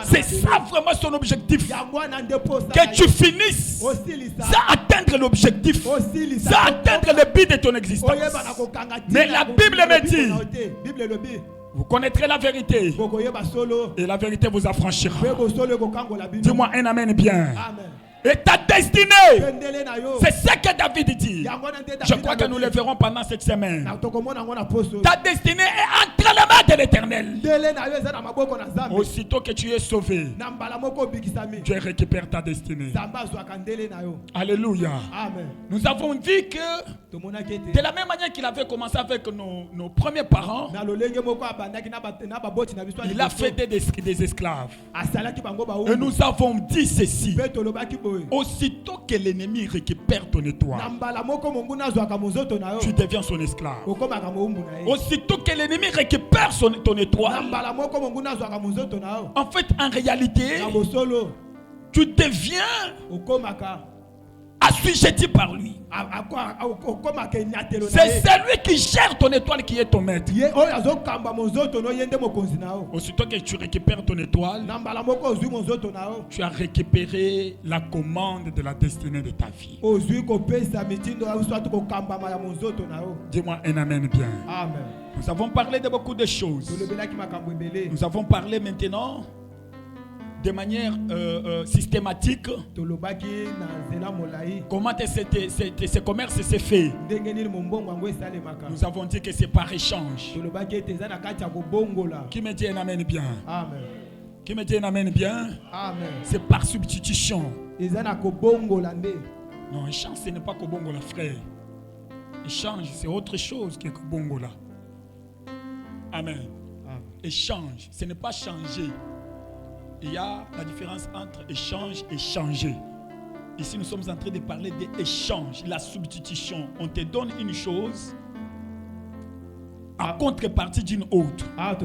C'est ça vraiment son objectif. Que tu finisses sans atteindre l'objectif, sans atteindre le but de ton existence. Mais la Bible me dit, vous connaîtrez la vérité et la vérité vous affranchira. Dis-moi un amen bien. Amen. Et ta destinée, c'est ce que David dit. Je crois que nous le verrons pendant cette semaine. Ta destinée est entre les mains de l'Éternel. Aussitôt que tu es sauvé, Dieu récupère ta destinée. Alléluia. Amen. Nous avons dit que de la même manière qu'il avait commencé avec nos premiers parents, il a fait des esclaves. Et nous avons dit ceci. Aussitôt que l'ennemi récupère ton étoile, tu deviens son esclave. Aussitôt que l'ennemi récupère ton étoile, en fait, en réalité, tu deviens assujetti par lui. C'est celui qui gère ton étoile qui est ton maître. Aussitôt que tu récupères ton étoile, tu as récupéré la commande de la destinée de ta vie. Dis-moi un amen bien. Amen. Nous avons parlé de beaucoup de choses. Nous avons parlé maintenant de manière systématique comment ce commerce s'est fait. Nous avons dit que c'est par échange. Qui me dit un amen bien? Amen. Qui me dit un amen bien? Amen. C'est par substitution. Non, échange, ce n'est pas Kobongola, frère. Échange, c'est autre chose que Kobongola. Amen. Échange, ce n'est pas changer. Il y a la différence entre échange et changer. Ici, nous sommes en train de parler d'échange, la substitution. On te donne une chose en contrepartie d'une autre. La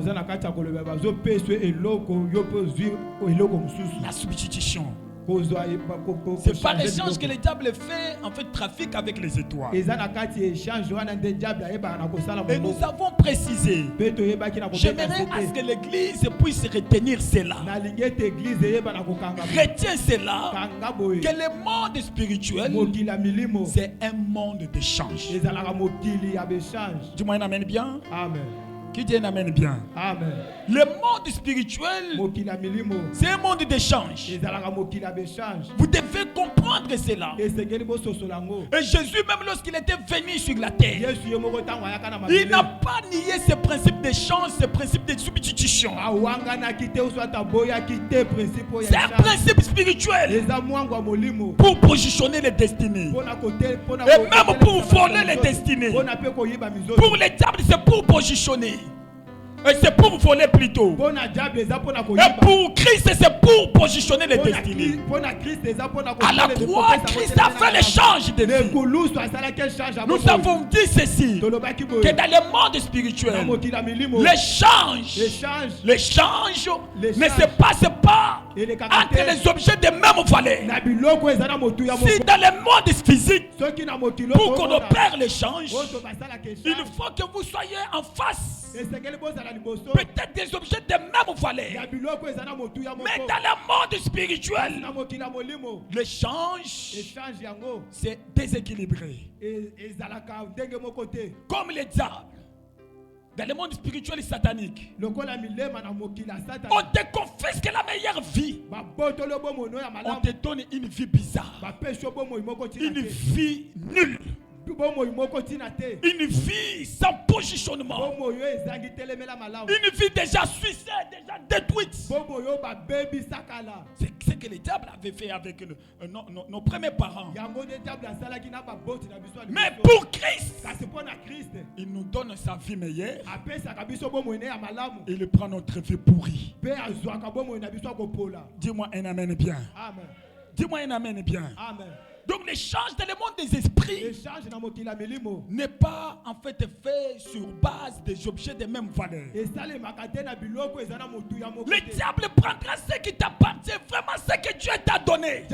substitution. C'est par l'échange que le diable fait en fait trafic avec les étoiles. Et nous avons précisé, j'aimerais à ce que l'église puisse retenir cela. Retiens cela, que le monde spirituel, c'est un monde d'échange. Dis-moi un amen bien. Amen. Qui dit un amen bien? Amen. Le monde spirituel, c'est un monde d'échange. Vous devez comprendre cela. Et Jésus, même lorsqu'il était venu sur la terre, il n'a pas nié ce principe d'échange, ce principe de substitution. C'est un principe spirituel pour positionner les destinées. Et même pour voler les destinées. Pour les diables, c'est pour positionner. Et c'est pour voler plutôt. Et pour Christ, c'est pour positionner les destinées. À la croix, Christ a fait l'échange de vie. Nous avons dit ceci, que dans le monde spirituel, l'échange ne se passe pas entre les objets de même valeur. Si dans le monde physique, pour qu'on opère l'échange, il faut que vous soyez en face. Peut-être des objets de même valeur. Mais dans le monde spirituel, l'échange, c'est déséquilibré. Comme les diables. Dans le monde spirituel et satanique, on te confisque la meilleure vie. On te donne une vie bizarre. Une vie nulle. Une vie sans positionnement. Une vie déjà suicide, déjà détruite. C'est ce que le diable avait fait avec nos premiers parents. Mais pour Christ, il nous donne sa vie meilleure. Il prend notre vie pourrie. Dis-moi un amen bien. Amen. Dis-moi un amen bien. Amen. Donc l'échange dans le monde des esprits n'est pas en fait fait sur base des objets de même valeur. Le diable prendra ce qui t'appartient, vraiment ce que Dieu t'a donné.